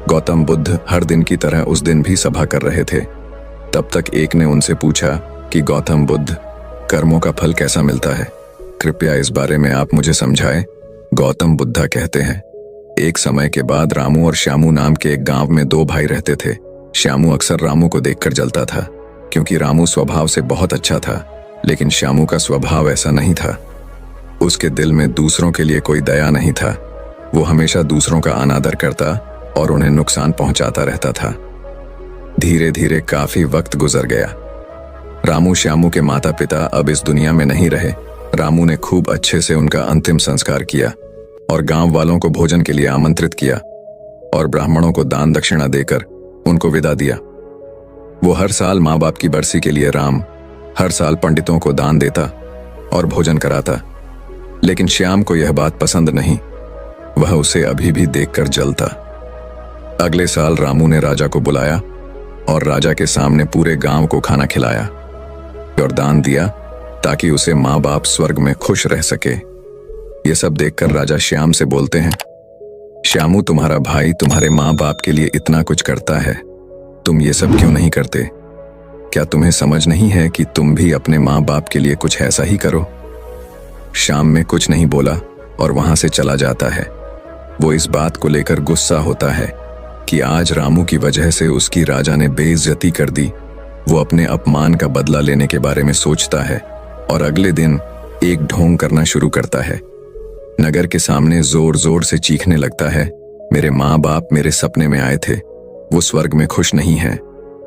गौतम बुद्ध हर दिन की तरह उस दिन भी सभा कर रहे थे। तब तक एक ने उनसे पूछा कि गौतम बुद्ध, कर्मों का फल कैसा मिलता है? कृपया इस बारे में आप मुझे समझाएं। गौतम बुद्धा कहते हैं, एक समय के बाद रामू और श्यामू नाम के एक गांव में दो भाई रहते थे। श्यामू अक्सर रामू को देखकर जलता था, क्योंकि रामू स्वभाव से बहुत अच्छा था, लेकिन श्यामू का स्वभाव ऐसा नहीं था। उसके दिल में दूसरों के लिए कोई दया नहीं था। वो हमेशा दूसरों का अनादर करता और उन्हें नुकसान पहुंचाता रहता था। धीरे धीरे काफी वक्त गुजर गया। रामू श्यामू के माता पिता अब इस दुनिया में नहीं रहे। रामू ने खूब अच्छे से उनका अंतिम संस्कार किया और गांव वालों को भोजन के लिए आमंत्रित किया और ब्राह्मणों को दान दक्षिणा देकर उनको विदा दिया। वो हर साल माँ बाप की बरसी के लिए राम हर साल पंडितों को दान देता और भोजन कराता, लेकिन श्याम को यह बात पसंद नहीं। वह उसे अभी भी देखकर जलता। अगले साल रामू ने राजा को बुलाया और राजा के सामने पूरे गांव को खाना खिलाया और दान दिया ताकि उसे माँ बाप स्वर्ग में खुश रह सके। ये सब देखकर राजा श्याम से बोलते हैं, श्यामू, तुम्हारा भाई तुम्हारे माँ बाप के लिए इतना कुछ करता है, तुम ये सब क्यों नहीं करते? क्या तुम्हें समझ नहीं है कि तुम भी अपने माँ बाप के लिए कुछ ऐसा ही करो? श्याम में कुछ नहीं बोला और वहां से चला जाता है। वो इस बात को लेकर गुस्सा होता है कि आज रामू की वजह से उसकी राजा ने बेइज्जती कर दी। वो अपने अपमान का बदला लेने के बारे में सोचता है और अगले दिन एक ढोंग करना शुरू करता है। नगर के सामने जोर जोर से चीखने लगता है, मेरे माँ बाप मेरे सपने में आए थे, वो स्वर्ग में खुश नहीं है।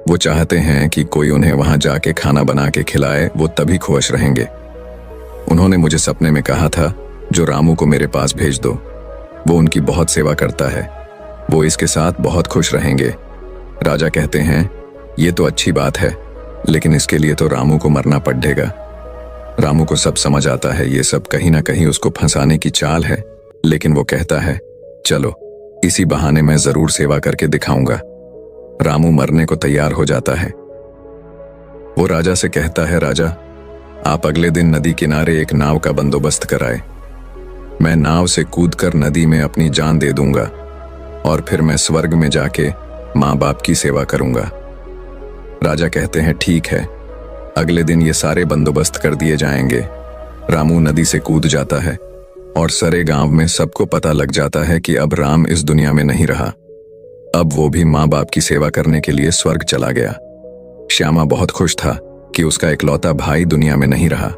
वो चाहते हैं कि कोई उन्हें वहां जाके खाना बना के खिलाए, वो तभी खुश रहेंगे। उन्होंने मुझे सपने में कहा था, जो रामू को मेरे पास भेज दो, वो उनकी बहुत सेवा करता है, वो इसके साथ बहुत खुश रहेंगे। राजा कहते हैं, ये तो अच्छी बात है, लेकिन इसके लिए तो रामू को मरना पड़ेगा। रामू को सब समझ आता है ये सब कहीं ना कहीं उसको फंसाने की चाल है, लेकिन वो कहता है, चलो इसी बहाने मैं जरूर सेवा करके दिखाऊंगा। रामू मरने को तैयार हो जाता है। वो राजा से कहता है, राजा, आप अगले दिन नदी किनारे एक नाव का बंदोबस्त कराए। मैं नाव से कूदकर नदी में अपनी जान दे दूंगा और फिर मैं स्वर्ग में जाके माँ बाप की सेवा करूंगा। राजा कहते हैं, ठीक है, अगले दिन ये सारे बंदोबस्त कर दिए जाएंगे। रामू नदी से कूद जाता है और सारे गांव में सबको पता लग जाता है कि अब राम इस दुनिया में नहीं रहा। अब वो भी माँ बाप की सेवा करने के लिए स्वर्ग चला गया। श्यामा बहुत खुश था कि उसका इकलौता भाई दुनिया में नहीं रहा।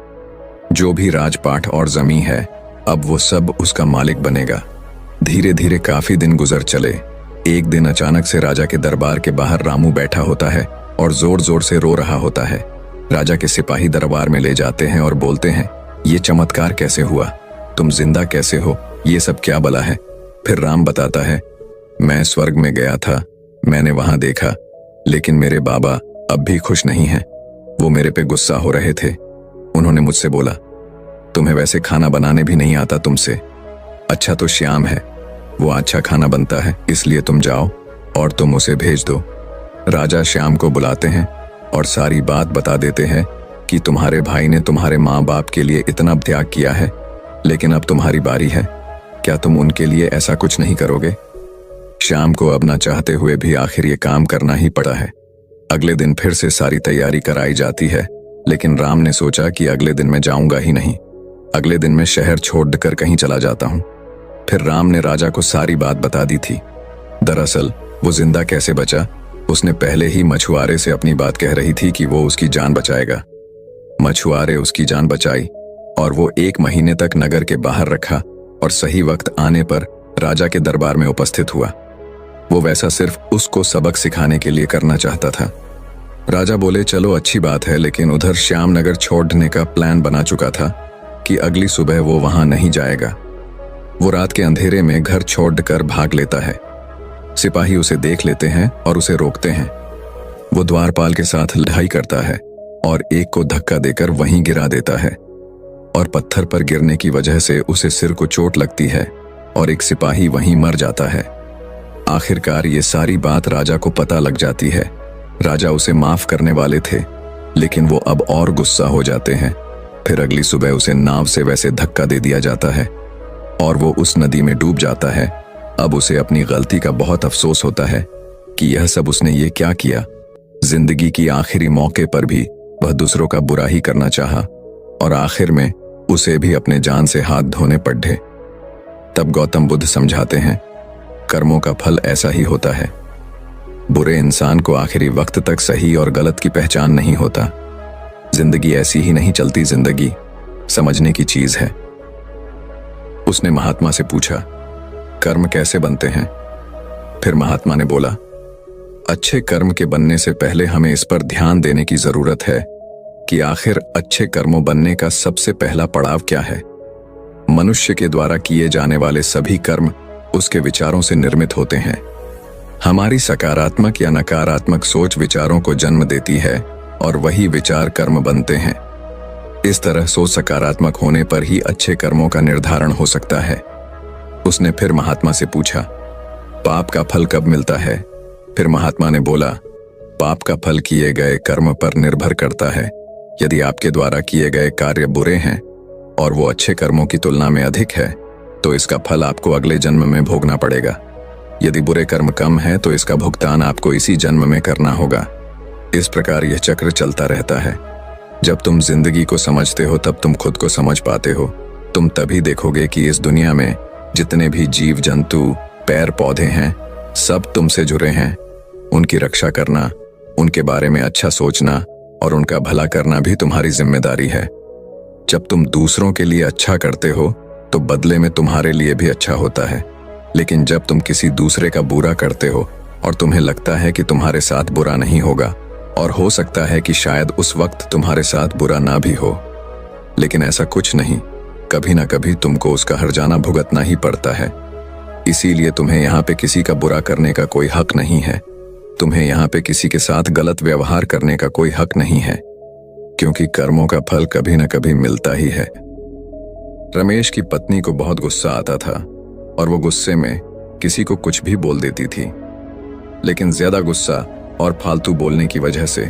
जो भी राजपाट और जमीन है, अब वो सब उसका मालिक बनेगा। धीरे धीरे काफी दिन गुजर चले। एक दिन अचानक से राजा के दरबार के बाहर रामू बैठा होता है और जोर जोर से रो रहा होता है। राजा के सिपाही दरबार में ले जाते हैं और बोलते हैं, ये चमत्कार कैसे हुआ? तुम जिंदा कैसे हो? ये सब क्या बला है? फिर राम बताता है, मैं स्वर्ग में गया था, मैंने वहां देखा, लेकिन मेरे बाबा अब भी खुश नहीं हैं। वो मेरे पे गुस्सा हो रहे थे। उन्होंने मुझसे बोला, तुम्हें वैसे खाना बनाने भी नहीं आता तुमसे। अच्छा तो श्याम है, वो अच्छा खाना बनता है, इसलिए तुम जाओ और तुम उसे भेज दो। राजा श्याम को बुलाते हैं और सारी बात बता देते हैं कि तुम्हारे भाई ने तुम्हारे माँ बाप के लिए इतना त्याग किया है, लेकिन अब तुम्हारी बारी है। क्या तुम उनके लिए ऐसा कुछ नहीं करोगे? श्याम को अब ना चाहते हुए भी आखिर ये काम करना ही पड़ा है। अगले दिन फिर से सारी तैयारी कराई जाती है, लेकिन राम ने सोचा कि अगले दिन मैं जाऊंगा ही नहीं। अगले दिन मैं शहर छोड़कर कहीं चला जाता हूँ। फिर राम ने राजा को सारी बात बता दी थी। दरअसल वो जिंदा कैसे बचा, उसने पहले ही मछुआरे से अपनी बात कह रही थी कि वो उसकी जान बचाएगा। मछुआरे उसकी जान बचाई और वो 1 महीने तक नगर के बाहर रखा और सही वक्त आने पर राजा के दरबार में उपस्थित हुआ। वो वैसा सिर्फ उसको सबक सिखाने के लिए करना चाहता था। राजा बोले, चलो अच्छी बात है, लेकिन उधर श्याम नगर छोड़ने का प्लान बना चुका था कि अगली सुबह वो वहां नहीं जाएगा। वो रात के अंधेरे में घर छोड़कर भाग लेता है। सिपाही उसे देख लेते हैं और उसे रोकते हैं। वो द्वारपाल के साथ लड़ाई करता है और एक को धक्का देकर वहीं गिरा देता है और पत्थर पर गिरने की वजह से उसे सिर को चोट लगती है और एक सिपाही वहीं मर जाता है। आखिरकार ये सारी बात राजा को पता लग जाती है। राजा उसे माफ करने वाले थे, लेकिन वो अब और गुस्सा हो जाते हैं। फिर अगली सुबह उसे नाव से वैसे धक्का दे दिया जाता है और वो उस नदी में डूब जाता है। अब उसे अपनी गलती का बहुत अफसोस होता है कि यह सब उसने ये क्या किया। जिंदगी की आखिरी मौके पर भी वह दूसरों का बुरा ही करना चाहा और आखिर में उसे भी अपने जान से हाथ धोने पड़े। तब गौतम बुद्ध समझाते हैं, कर्मों का फल ऐसा ही होता है। बुरे इंसान को आखिरी वक्त तक सही और गलत की पहचान नहीं होता। जिंदगी ऐसी ही नहीं चलती, जिंदगी समझने की चीज है। उसने महात्मा से पूछा, कर्म कैसे बनते हैं? फिर महात्मा ने बोला, अच्छे कर्म के बनने से पहले हमें इस पर ध्यान देने की जरूरत है कि आखिर अच्छे कर्मों बनने का सबसे पहला पड़ाव क्या है। मनुष्य के द्वारा किए जाने वाले सभी कर्म उसके विचारों से निर्मित होते हैं। हमारी सकारात्मक या नकारात्मक सोच विचारों को जन्म देती है और वही विचार कर्म बनते हैं। इस तरह सोच सकारात्मक होने पर ही अच्छे कर्मों का निर्धारण हो सकता है। उसने फिर महात्मा से पूछा, पाप का फल कब मिलता है? फिर महात्मा ने बोला, पाप का फल किए गए कर्म पर निर्भर करता है। यदि आपके द्वारा किए गए कार्य बुरे हैं और वो अच्छे कर्मों की तुलना में अधिक है तो इसका फल आपको अगले जन्म में भोगना पड़ेगा। यदि बुरे कर्म कम है तो इसका भुगतान आपको इसी जन्म में करना होगा। इस प्रकार यह चक्र चलता रहता है। जब तुम जिंदगी को समझते हो तब तुम खुद को समझ पाते हो। तुम तभी देखोगे कि इस दुनिया में जितने भी जीव जंतु पेड़ पौधे हैं सब तुमसे जुड़े हैं। उनकी रक्षा करना, उनके बारे में अच्छा सोचना और उनका भला करना भी तुम्हारी जिम्मेदारी है। जब तुम दूसरों के लिए अच्छा करते हो तो बदले में तुम्हारे लिए भी अच्छा होता है। लेकिन जब तुम किसी दूसरे का बुरा करते हो और तुम्हें लगता है कि तुम्हारे साथ बुरा नहीं होगा और हो सकता है कि शायद उस वक्त तुम्हारे साथ बुरा ना भी हो, लेकिन ऐसा कुछ नहीं, कभी ना कभी तुमको उसका हर्जाना भुगतना ही पड़ता है। इसीलिए तुम्हें यहाँ पे किसी का बुरा करने का कोई हक नहीं है। तुम्हें यहाँ पे किसी के साथ गलत व्यवहार करने का कोई हक नहीं है, क्योंकि कर्मों का फल कभी ना कभी मिलता ही है। रमेश की पत्नी को बहुत गुस्सा आता था और वो गुस्से में किसी को कुछ भी बोल देती थी। लेकिन ज्यादा गुस्सा और फालतू बोलने की वजह से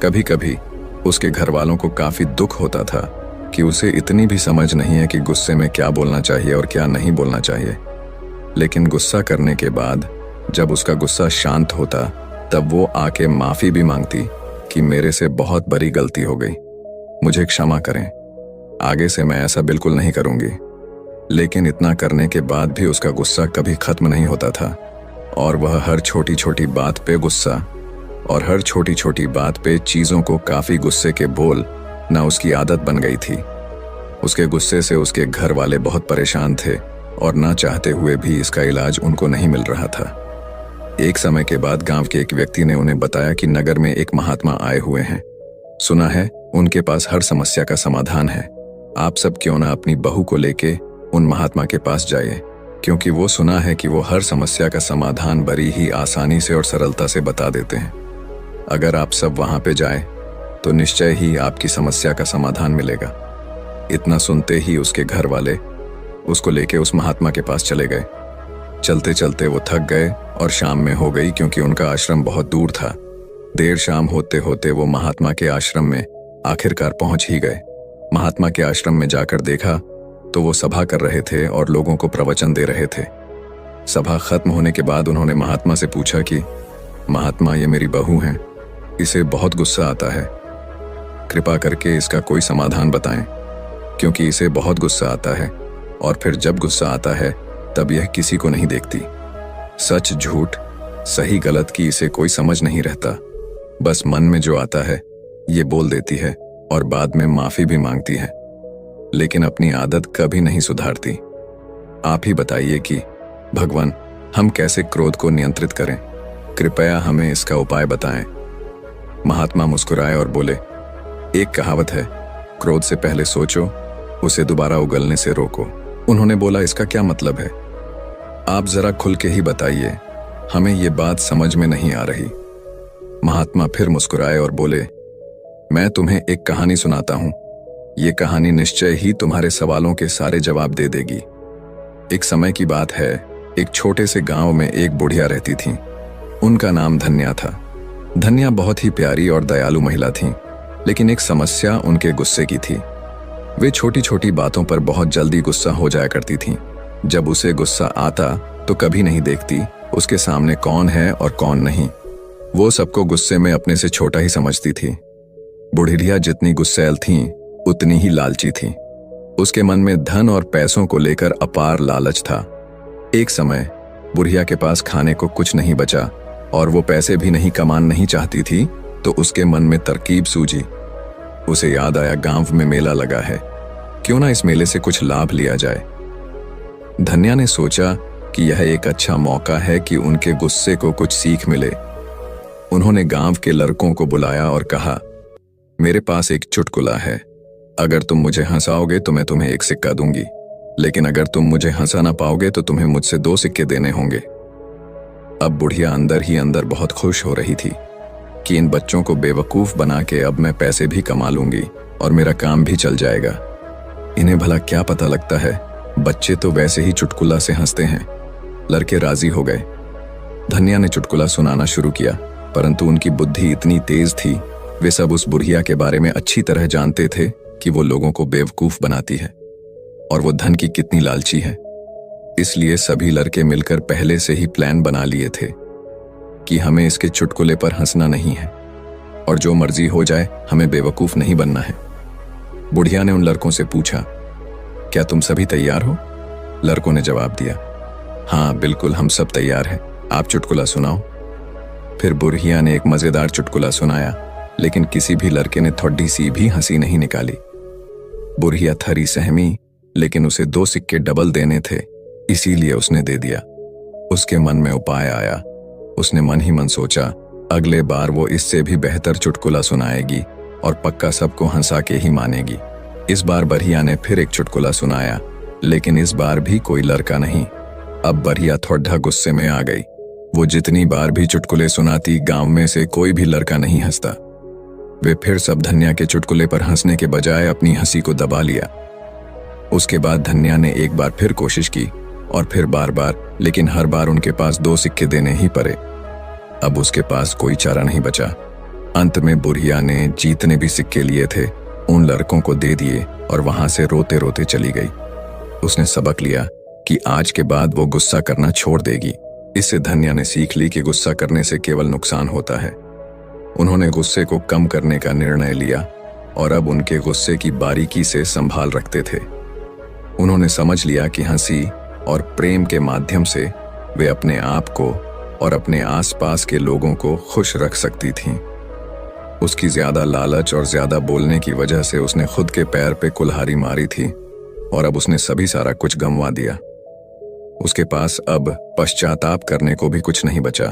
कभी कभी उसके घर वालों को काफी दुख होता था कि उसे इतनी भी समझ नहीं है कि गुस्से में क्या बोलना चाहिए और क्या नहीं बोलना चाहिए। लेकिन गुस्सा करने के बाद जब उसका गुस्सा शांत होता तब वो आके माफी भी मांगती कि मेरे से बहुत बड़ी गलती हो गई, मुझे क्षमा करें, आगे से मैं ऐसा बिल्कुल नहीं करूंगी। लेकिन इतना करने के बाद भी उसका गुस्सा कभी खत्म नहीं होता था और वह हर छोटी छोटी बात पे गुस्सा और हर छोटी छोटी बात पे चीजों को काफी गुस्से के बोल ना उसकी आदत बन गई थी। उसके गुस्से से उसके घर वाले बहुत परेशान थे और ना चाहते हुए भी इसका इलाज उनको नहीं मिल रहा था। एक समय के बाद गांव के एक व्यक्ति ने उन्हें बताया कि नगर में एक महात्मा आए हुए हैं। सुना है उनके पास हर समस्या का समाधान है। आप सब क्यों ना अपनी बहू को लेके उन महात्मा के पास जाइए, क्योंकि वो सुना है कि वो हर समस्या का समाधान बड़ी ही आसानी से और सरलता से बता देते हैं। अगर आप सब वहां पे जाएं तो निश्चय ही आपकी समस्या का समाधान मिलेगा। इतना सुनते ही उसके घर वाले उसको लेके उस महात्मा के पास चले गए। चलते चलते वो थक गए और शाम में हो गई, क्योंकि उनका आश्रम बहुत दूर था। देर शाम होते होते वो महात्मा के आश्रम में आखिरकार पहुंच ही गए। महात्मा के आश्रम में जाकर देखा तो वो सभा कर रहे थे और लोगों को प्रवचन दे रहे थे। सभा खत्म होने के बाद उन्होंने महात्मा से पूछा कि महात्मा, ये मेरी बहू है, इसे बहुत गुस्सा आता है, कृपा करके इसका कोई समाधान बताएं, क्योंकि इसे बहुत गुस्सा आता है और फिर जब गुस्सा आता है तब यह किसी को नहीं देखती। सच झूठ, सही गलत की इसे कोई समझ नहीं रहता। बस मन में जो आता है ये बोल देती है और बाद में माफी भी मांगती है, लेकिन अपनी आदत कभी नहीं सुधारती। आप ही बताइए कि भगवान, हम कैसे क्रोध को नियंत्रित करें? कृपया हमें इसका उपाय बताएं। महात्मा मुस्कुराए और बोले, एक कहावत है, क्रोध से पहले सोचो, उसे दोबारा उगलने से रोको। उन्होंने बोला, इसका क्या मतलब है? आप जरा खुल के ही बताइए, हमें ये बात समझ में नहीं आ रही। महात्मा फिर मुस्कुराए और बोले, मैं तुम्हें एक कहानी सुनाता हूं। ये कहानी निश्चय ही तुम्हारे सवालों के सारे जवाब दे देगी। एक समय की बात है, एक छोटे से गांव में एक बुढ़िया रहती थी। उनका नाम धन्या था। धन्या बहुत ही प्यारी और दयालु महिला थी, लेकिन एक समस्या उनके गुस्से की थी। वे छोटी छोटी बातों पर बहुत जल्दी गुस्सा हो जाया करती थीं। जब उसे गुस्सा आता तो कभी नहीं देखती उसके सामने कौन है और कौन नहीं। वो सबको गुस्से में अपने से छोटा ही समझती थी। बुढ़िया जितनी गुस्सैल थीं, उतनी ही लालची थीं। उसके मन में धन और पैसों को लेकर अपार लालच था। एक समय बुढ़िया के पास खाने को कुछ नहीं बचा और वो पैसे भी नहीं नहीं चाहती थी, तो उसके मन में तरकीब सूझी। उसे याद आया गांव में मेला लगा है, क्यों ना इस मेले से कुछ लाभ लिया जाए। धन्या ने सोचा कि यह एक अच्छा मौका है कि उनके गुस्से को कुछ सीख मिले। उन्होंने गांव के लड़कों को बुलाया और कहा, मेरे पास एक चुटकुला है। अगर तुम मुझे हंसाओगे तो मैं तुम्हें एक सिक्का दूंगी, लेकिन अगर तुम मुझे हंसा ना पाओगे तो तुम्हें मुझसे 2 सिक्के देने होंगे। अब बुढ़िया अंदर ही अंदर बहुत खुश हो रही थी कि इन बच्चों को बेवकूफ बना के अब मैं पैसे भी कमा लूंगी और मेरा काम भी चल जाएगा। इन्हें भला क्या पता लगता है, बच्चे तो वैसे ही चुटकुला से हंसते हैं। लड़के राजी हो गए। धन्या ने चुटकुला सुनाना शुरू किया, परंतु उनकी बुद्धि इतनी तेज थी, वे सब उस बुढ़िया के बारे में अच्छी तरह जानते थे कि वो लोगों को बेवकूफ बनाती है और वो धन की कितनी लालची है। इसलिए सभी लड़के मिलकर पहले से ही प्लान बना लिए थे कि हमें इसके चुटकुले पर हंसना नहीं है और जो मर्जी हो जाए, हमें बेवकूफ नहीं बनना है। बुढ़िया ने उन लड़कों से पूछा, क्या तुम सभी तैयार हो? लड़कों ने जवाब दिया, हाँ बिल्कुल, हम सब तैयार हैं, आप चुटकुला सुनाओ। फिर बुढ़िया ने एक मजेदार चुटकुला सुनाया, लेकिन किसी भी लड़के ने थोड़ी सी भी हंसी नहीं निकाली। बुढ़िया थरी सहमी, लेकिन उसे 2 सिक्के डबल देने थे, इसीलिए उसने दे दिया। उसके मन में उपाय आया। उसने मन ही मन सोचा, अगले बार वो इससे भी बेहतर चुटकुला सुनाएगी और पक्का सबको हंसा के ही मानेगी। इस बार बढ़िया ने फिर एक चुटकुला सुनाया, लेकिन इस बार भी कोई लड़का नहीं। अब बढ़िया थोड़ा गुस्से में आ गई। वो जितनी बार भी चुटकुले सुनाती, गांव में से कोई भी लड़का नहीं हंसता। वे फिर सब धन्या के चुटकुले पर हंसने के बजाय अपनी हंसी को दबा लिया। उसके बाद धन्या ने एक बार फिर कोशिश की और फिर बार बार, लेकिन हर बार उनके पास 2 सिक्के देने ही पड़े। अब उसके पास कोई चारा नहीं बचा। अंत में बुढ़िया ने जितने भी सिक्के लिए थे उन लड़कों को दे दिए और वहां से रोते रोते चली गई। उसने सबक लिया कि आज के बाद वो गुस्सा करना छोड़ देगी। इससे धन्या ने सीख ली कि गुस्सा करने से केवल नुकसान होता है। उन्होंने गुस्से को कम करने का निर्णय लिया और अब उनके गुस्से की बारीकी से संभाल रखते थे। उन्होंने समझ लिया कि हंसी और प्रेम के माध्यम से वे अपने आप को और अपने आसपास के लोगों को खुश रख सकती थीं। उसकी ज्यादा लालच और ज्यादा बोलने की वजह से उसने खुद के पैर पे कुल्हाड़ी मारी थी और अब उसने सभी सारा कुछ गंवा दिया। उसके पास अब पश्चाताप करने को भी कुछ नहीं बचा।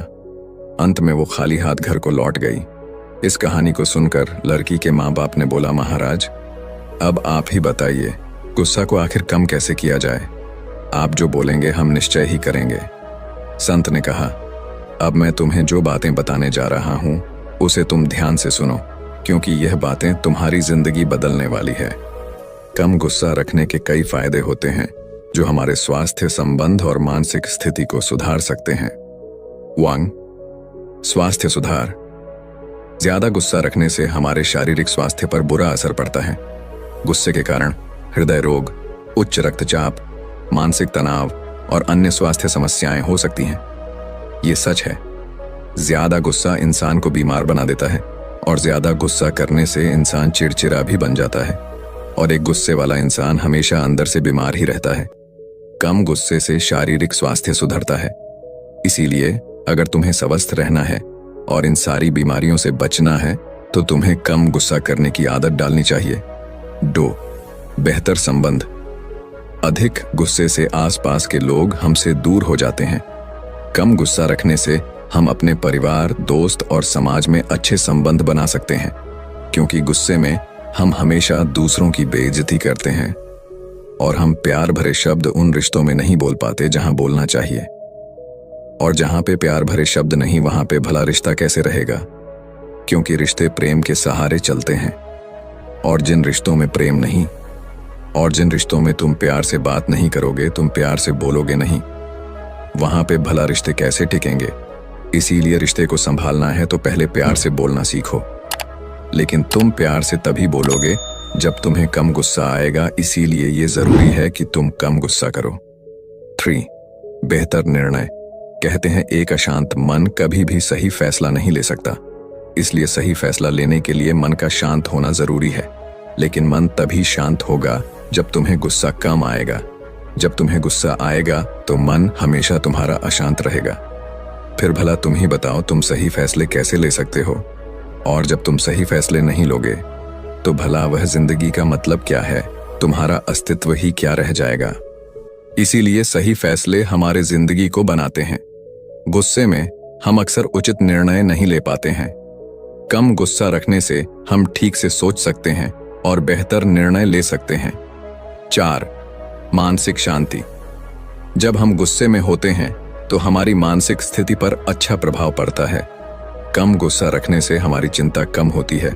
अंत में वो खाली हाथ घर को लौट गई। इस कहानी को सुनकर लड़की के माँ बाप ने बोला, महाराज अब आप ही बताइए, गुस्सा को आखिर कम कैसे किया जाए? आप जो बोलेंगे हम निश्चय ही करेंगे। संत ने कहा, अब मैं तुम्हें जो बातें बताने जा रहा हूं उसे तुम ध्यान से सुनो, क्योंकि यह बातें तुम्हारी जिंदगी बदलने वाली है। कम गुस्सा रखने के कई फायदे होते हैं जो हमारे स्वास्थ्य, संबंध और मानसिक स्थिति को सुधार सकते हैं। 1. स्वास्थ्य सुधार। ज्यादा गुस्सा रखने से हमारे शारीरिक स्वास्थ्य पर बुरा असर पड़ता है। गुस्से के कारण हृदय रोग, उच्च रक्तचाप, मानसिक तनाव और अन्य स्वास्थ्य समस्याएं हो सकती हैं। ये सच है। ज्यादा गुस्सा इंसान को बीमार बना देता है और ज्यादा गुस्सा करने से इंसान चिड़चिड़ा भी बन जाता है और एक गुस्से वाला इंसान हमेशा अंदर से बीमार ही रहता है। कम गुस्से से शारीरिक स्वास्थ्य सुधरता है। इसीलिए अगर तुम्हें स्वस्थ रहना है और इन सारी बीमारियों से बचना है तो तुम्हें कम गुस्सा करने की आदत डालनी चाहिए। 2. बेहतर संबंध। अधिक गुस्से से आसपास के लोग हमसे दूर हो जाते हैं। कम गुस्सा रखने से हम अपने परिवार, दोस्त और समाज में अच्छे संबंध बना सकते हैं, क्योंकि गुस्से में हम हमेशा दूसरों की बेइज्जती करते हैं और हम प्यार भरे शब्द उन रिश्तों में नहीं बोल पाते जहां बोलना चाहिए। और जहां पे प्यार भरे शब्द नहीं, वहां पे भला रिश्ता कैसे रहेगा? क्योंकि रिश्ते प्रेम के सहारे चलते हैं। और जिन रिश्तों में प्रेम नहीं, और जिन रिश्तों में तुम प्यार से बात नहीं करोगे, तुम प्यार से बोलोगे नहीं, वहां पे भला रिश्ते कैसे टिकेंगे? इसीलिए रिश्ते को संभालना है तो पहले प्यार से बोलना सीखो। लेकिन तुम प्यार से तभी बोलोगे जब तुम्हें कम गुस्सा आएगा। इसीलिए ये जरूरी है कि तुम कम गुस्सा करो। 3. बेहतर निर्णय। कहते हैं एक अशांत मन कभी भी सही फैसला नहीं ले सकता, इसलिए सही फैसला लेने के लिए मन का शांत होना जरूरी है। लेकिन मन तभी शांत होगा जब तुम्हें गुस्सा कम आएगा। जब तुम्हें गुस्सा आएगा तो मन हमेशा तुम्हारा अशांत रहेगा। फिर भला तुम ही बताओ, तुम सही फैसले कैसे ले सकते हो? और जब तुम सही फैसले नहीं लोगे तो भला वह जिंदगी का मतलब क्या है? तुम्हारा अस्तित्व ही क्या रह जाएगा? इसीलिए सही फैसले हमारे जिंदगी को बनाते हैं। गुस्से में हम अक्सर उचित निर्णय नहीं ले पाते हैं। कम गुस्सा रखने से हम ठीक से सोच सकते हैं और बेहतर निर्णय ले सकते हैं। 4. मानसिक शांति। जब हम गुस्से में होते हैं तो हमारी मानसिक स्थिति पर अच्छा प्रभाव पड़ता है। कम गुस्सा रखने से हमारी चिंता कम होती है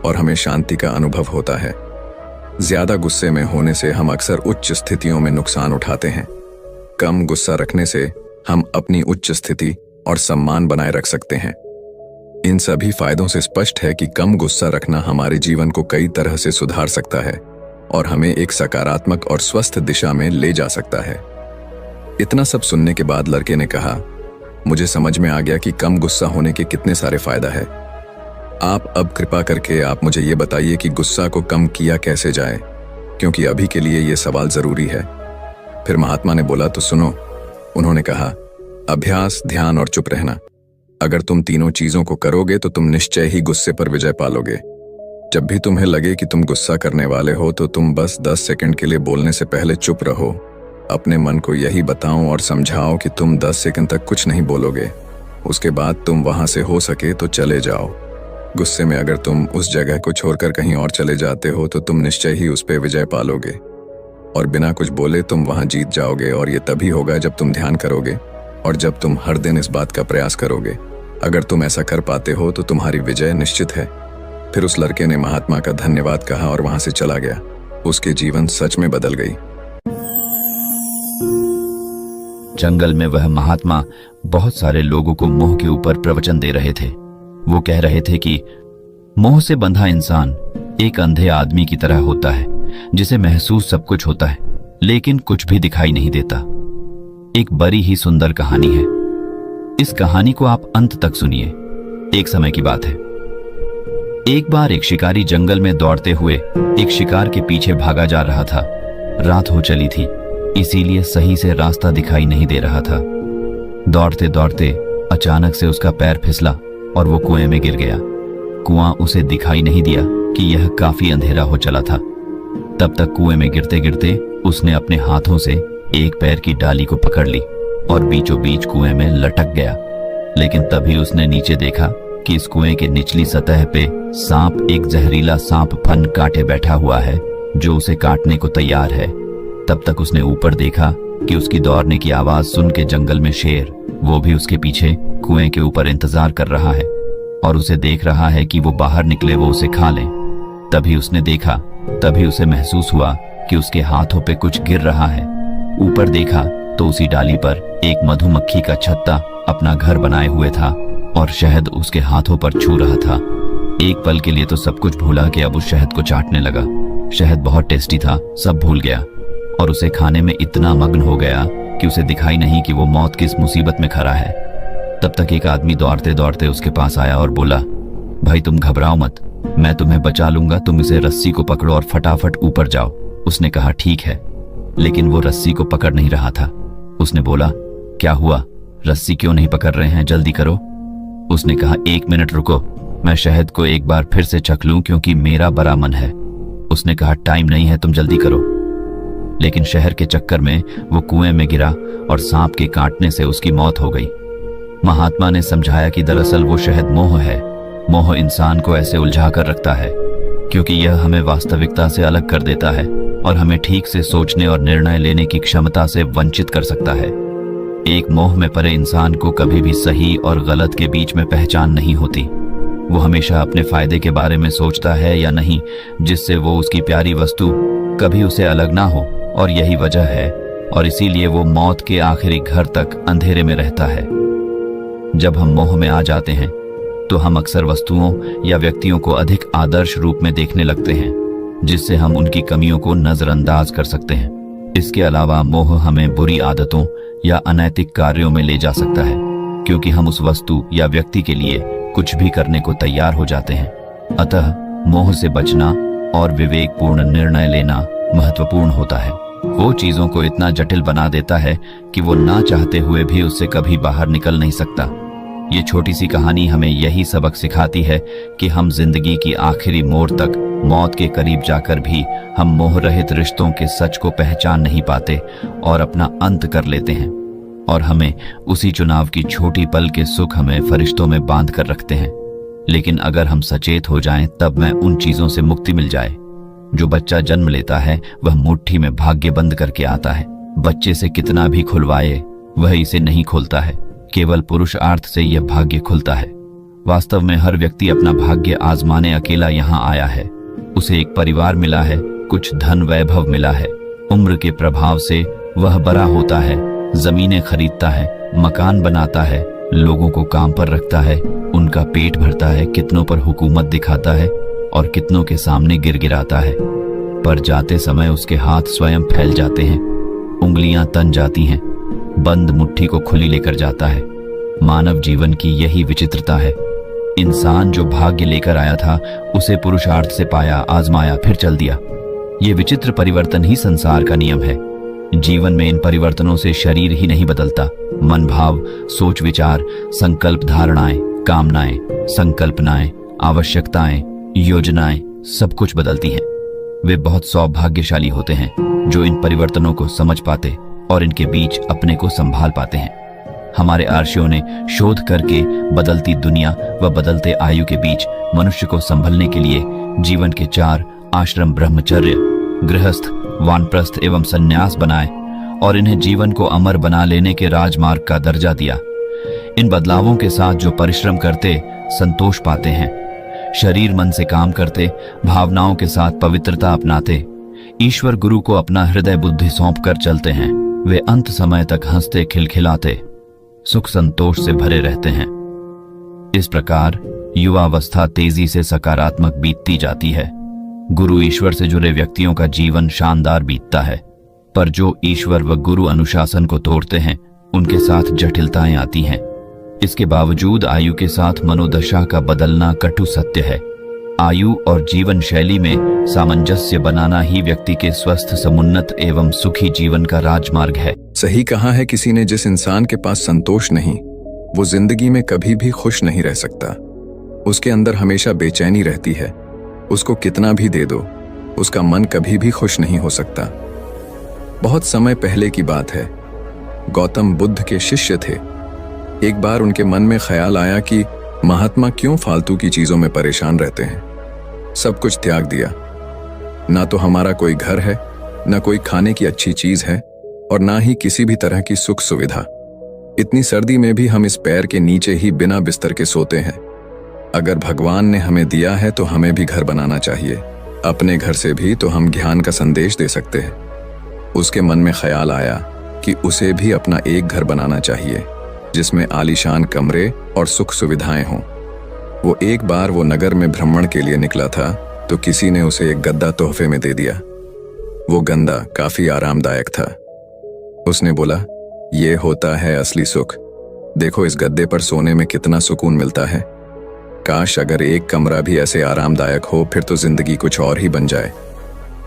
और हमें शांति का अनुभव होता है। ज्यादा गुस्से में होने से हम अक्सर उच्च स्थितियों में नुकसान उठाते हैं। कम गुस्सा रखने से हम अपनी उच्च स्थिति और सम्मान बनाए रख सकते हैं। इन सभी फायदों से स्पष्ट है कि कम गुस्सा रखना हमारे जीवन को कई तरह से सुधार सकता है और हमें एक सकारात्मक और स्वस्थ दिशा में ले जा सकता है। इतना सब सुनने के बाद लड़के ने कहा, मुझे समझ में आ गया कि कम गुस्सा होने के कितने सारे फायदा है। आप अब कृपा करके आप मुझे ये बताइए कि गुस्सा को कम किया कैसे जाए, क्योंकि अभी के लिए ये सवाल जरूरी है। फिर महात्मा ने बोला, तो सुनो। उन्होंने कहा, अभ्यास, ध्यान और चुप रहना। अगर तुम तीनों चीजों को करोगे तो तुम निश्चय ही गुस्से पर विजय पालोगे। जब भी तुम्हें लगे कि तुम गुस्सा करने वाले हो तो तुम बस 10 सेकंड के लिए बोलने से पहले चुप रहो। अपने मन को यही बताओ और समझाओ कि तुम 10 सेकंड तक कुछ नहीं बोलोगे। उसके बाद तुम वहां से हो सके तो चले जाओ। गुस्से में अगर तुम उस जगह को छोड़कर कहीं और चले जाते हो तो तुम निश्चय ही उस पर विजय पालोगे और बिना कुछ बोले तुम वहां जीत जाओगे। और ये तभी होगा जब तुम ध्यान करोगे और जब तुम हर दिन इस बात का प्रयास करोगे। अगर तुम ऐसा कर पाते हो तो तुम्हारी विजय निश्चित है। फिर उस लड़के ने महात्मा का धन्यवाद कहा और वहां से चला गया। उसके जीवन सच में बदल गई। जंगल में वह महात्मा बहुत सारे लोगों को मोह के ऊपर प्रवचन दे रहे थे। वो कह रहे थे कि मोह से बंधा इंसान एक अंधे आदमी की तरह होता है, जिसे महसूस सब कुछ होता है लेकिन कुछ भी दिखाई नहीं देता। एक बड़ी ही सुंदर कहानी है। इस कहानी को आप अंत तक सुनिए। एक समय की बात है। एक बार एक शिकारी जंगल में दौड़ते हुए एक शिकार के पीछे भागा जा रहा था। रात हो चली थी, इसीलिए सही से रास्ता दिखाई नहीं दे रहा था। दौड़ते दौड़ते अचानक से उसका पैर फिसला और वो कुएं में गिर गया। कुआं उसे दिखाई नहीं दिया कि यह काफी अंधेरा हो चला था। तब तक कुएं में गिरते गिरते उसने अपने हाथों से एक पैर की डाली को पकड़ ली और बीचों बीच कुएं में लटक गया। लेकिन तभी उसने नीचे देखा कि इस कुएं के निचली सतह पे सांप, एक जहरीला सांप फन काटे बैठा हुआ है जो उसे काटने को तैयार है। तब तक उसने ऊपर देखा कि उसकी दौड़ने की आवाज सुन के जंगल में शेर, वो भी उसके पीछे कुएं के ऊपर इंतजार कर रहा है और उसे देख रहा है कि वो बाहर निकले, वो उसे खा ले। तभी उसने देखा, तभी उसे महसूस हुआ कि उसके हाथों पे कुछ गिर रहा है। ऊपर देखा तो उसी डाली पर एक मधुमक्खी का छत्ता अपना घर बनाए हुए था और शहद उसके हाथों पर छू रहा था। एक पल के लिए तो सब कुछ भूला कि अब उस शहद को चाटने लगा। शहद बहुत टेस्टी था, सब भूल गया और उसे खाने में इतना मग्न हो गया कि उसे दिखाई नहीं कि वो मौत किस मुसीबत में खड़ा है। तब तक एक आदमी दौड़ते दौड़ते उसके पास आया और बोला, भाई तुम घबराओ मत, मैं तुम्हें बचा लूंगा, तुम इसे रस्सी को पकड़ो और फटाफट ऊपर जाओ। उसने कहा ठीक है, लेकिन वो रस्सी को पकड़ नहीं रहा था। उसने बोला, क्या हुआ, रस्सी क्यों नहीं पकड़ रहे हैं, जल्दी करो। उसने कहा, 1 मिनट रुको, मैं शहद को एक बार फिर से चख लूं क्योंकि मेरा बड़ा मन है। उसने कहा, टाइम नहीं है, तुम जल्दी करो। लेकिन शहर के चक्कर में वो कुएं में गिरा और सांप के काटने से उसकी मौत हो गई। महात्मा ने समझाया कि दरअसल वो शहद मोह है। मोह इंसान को ऐसे उलझा कर रखता है क्योंकि यह हमें वास्तविकता से अलग कर देता है और हमें ठीक से सोचने और निर्णय लेने की क्षमता से वंचित कर सकता है। एक मोह में पड़े इंसान को कभी भी सही और गलत के बीच में पहचान नहीं होती। वो हमेशा अपने फायदे के बारे में सोचता है या नहीं, जिससे वो उसकी प्यारी वस्तु कभी उसे अलग ना हो, और यही वजह है और इसीलिए वो मौत के आखिरी घर तक अंधेरे में रहता है। जब हम मोह में आ जाते हैं तो हम अक्सर वस्तुओं या व्यक्तियों को अधिक आदर्श रूप में देखने लगते हैं, जिससे हम उनकी कमियों को नजरअंदाज कर सकते हैं। इसके अलावा मोह हमें बुरी आदतों या अनैतिक कार्यों में ले जा सकता है, क्योंकि हम उस वस्तु या व्यक्ति के लिए कुछ भी करने को तैयार हो जाते हैं। अतः मोह से बचना और विवेकपूर्ण निर्णय लेना महत्वपूर्ण होता है। वो चीजों को इतना जटिल बना देता है कि वो ना चाहते हुए भी उससे कभी बाहर निकल नहीं सकता। ये छोटी सी कहानी हमें यही सबक सिखाती है कि हम जिंदगी की आखिरी मोड़ तक, मौत के करीब जाकर भी हम मोह रहित रिश्तों के सच को पहचान नहीं पाते और अपना अंत कर लेते हैं, और हमें उसी चुनाव की छोटी पल के सुख हमें फरिश्तों में बांध कर रखते हैं। लेकिन अगर हम सचेत हो जाएं, तब में उन चीजों से मुक्ति मिल जाए। जो बच्चा जन्म लेता है वह मुट्ठी में भाग्य बंद करके आता है। बच्चे से कितना भी खुलवाए वह इसे नहीं खोलता है। केवल पुरुषार्थ से यह भाग्य खुलता है। वास्तव में हर व्यक्ति अपना भाग्य आजमाने अकेला यहाँ आया है। उसे एक परिवार मिला है, कुछ धन वैभव मिला है। उम्र के प्रभाव से वह बड़ा होता है, जमीनें खरीदता है, मकान बनाता है, लोगों को काम पर रखता है, उनका पेट भरता है, कितनों पर हुकूमत दिखाता है और कितनों के सामने गिरगिराता है। पर जाते समय उसके हाथ स्वयं फैल जाते हैं, उंगलियां तन जाती हैं, बंद मुट्ठी को खुली लेकर जाता है। मानव जीवन की यही विचित्रता है। इंसान जो भाग्य लेकर आया था उसे पुरुषार्थ से पाया, आजमाया, फिर चल दिया। ये विचित्र परिवर्तन ही संसार का नियम है। जीवन में इन परिवर्तनों से शरीर ही नहीं बदलता, मन, भाव, सोच विचार, संकल्प, धारणाएं, कामनाएं, संकल्पनाएं, आवश्यकताएं, योजनाएं सब कुछ बदलती हैं। वे बहुत सौभाग्यशाली होते हैं जो इन परिवर्तनों को समझ पाते और इनके बीच अपने को संभाल पाते हैं। हमारे आर्षियों ने शोध करके बदलती दुनिया व बदलते आयु के बीच मनुष्य को संभलने के लिए जीवन के 4 आश्रम, ब्रह्मचर्य, गृहस्थ, वानप्रस्थ एवं सन्यास बनाए और इन्हें जीवन को अमर बना लेने के राजमार्ग का दर्जा दिया। इन बदलावों के साथ जो परिश्रम करते संतोष पाते हैं, शरीर मन से काम करते, भावनाओं के साथ पवित्रता अपनाते, ईश्वर गुरु को अपना हृदय बुद्धि सौंप कर चलते हैं, वे अंत समय तक हंसते खिलखिलाते सुख संतोष से भरे रहते हैं। इस प्रकार युवावस्था तेजी से सकारात्मक बीतती जाती है। गुरु ईश्वर से जुड़े व्यक्तियों का जीवन शानदार बीतता है, पर जो ईश्वर व गुरु अनुशासन को तोड़ते हैं उनके साथ जटिलताएं आती हैं। इसके बावजूद आयु के साथ मनोदशा का बदलना कटु सत्य है। आयु और जीवन शैली में सामंजस्य बनाना ही व्यक्ति के स्वस्थ, समुन्नत एवं सुखी जीवन का राजमार्ग है। सही कहा है किसी ने, जिस इंसान के पास संतोष नहीं वो जिंदगी में कभी भी खुश नहीं रह सकता। उसके अंदर हमेशा बेचैनी रहती है। उसको कितना भी दे दो उसका मन कभी भी खुश नहीं हो सकता। बहुत समय पहले की बात है। गौतम बुद्ध के शिष्य थे। एक बार उनके मन में ख्याल आया कि महात्मा क्यों फालतू की चीजों में परेशान रहते हैं। सब कुछ त्याग दिया। ना तो हमारा कोई घर है, ना कोई खाने की अच्छी चीज है और ना ही किसी भी तरह की सुख सुविधा। इतनी सर्दी में भी हम इस पैर के नीचे ही बिना बिस्तर के सोते हैं। अगर भगवान ने हमें दिया है तो हमें भी घर बनाना चाहिए। अपने घर से भी तो हम ज्ञान का संदेश दे सकते हैं। उसके मन में ख्याल आया कि उसे भी अपना एक घर बनाना चाहिए जिसमें आलीशान कमरे और सुख सुविधाएं हों। वो एक बार वो नगर में भ्रमण के लिए निकला था तो किसी ने उसे एक गद्दा तोहफे में दे दिया। वो गद्दा काफी आरामदायक था। उसने बोला, ये होता है असली सुख। देखो इस गद्दे पर सोने में कितना सुकून मिलता है। काश अगर एक कमरा भी ऐसे आरामदायक हो, फिर तो जिंदगी कुछ और ही बन जाए।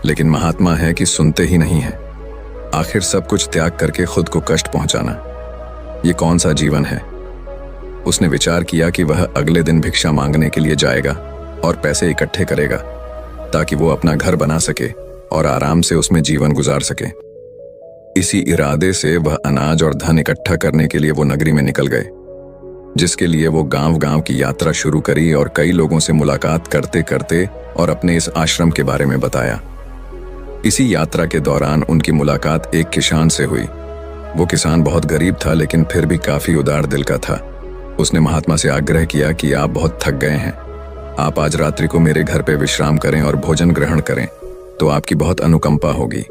लेकिन महात्मा है कि सुनते ही नहीं है। आखिर सब कुछ त्याग करके खुद को कष्ट पहुंचाना, ये कौन सा जीवन है। उसने विचार किया कि वह अगले दिन भिक्षा मांगने के लिए जाएगा और पैसे इकट्ठे करेगा ताकि वो अपना घर बना सके और आराम से उसमें जीवन गुजार सके। इसी इरादे से वह अनाज और धन इकट्ठा करने के लिए वो नगरी में निकल गए, जिसके लिए वो गांव-गांव की यात्रा शुरू करी और कई लोगों से मुलाकात करते करते और अपने इस आश्रम के बारे में बताया। इसी यात्रा के दौरान उनकी मुलाकात एक किसान से हुई। वो किसान बहुत गरीब था लेकिन फिर भी काफी उदार दिल का था। उसने महात्मा से आग्रह किया कि आप बहुत थक गए हैं, आप आज रात्रि को मेरे घर पे विश्राम करें और भोजन ग्रहण करें तो आपकी बहुत अनुकंपा होगी।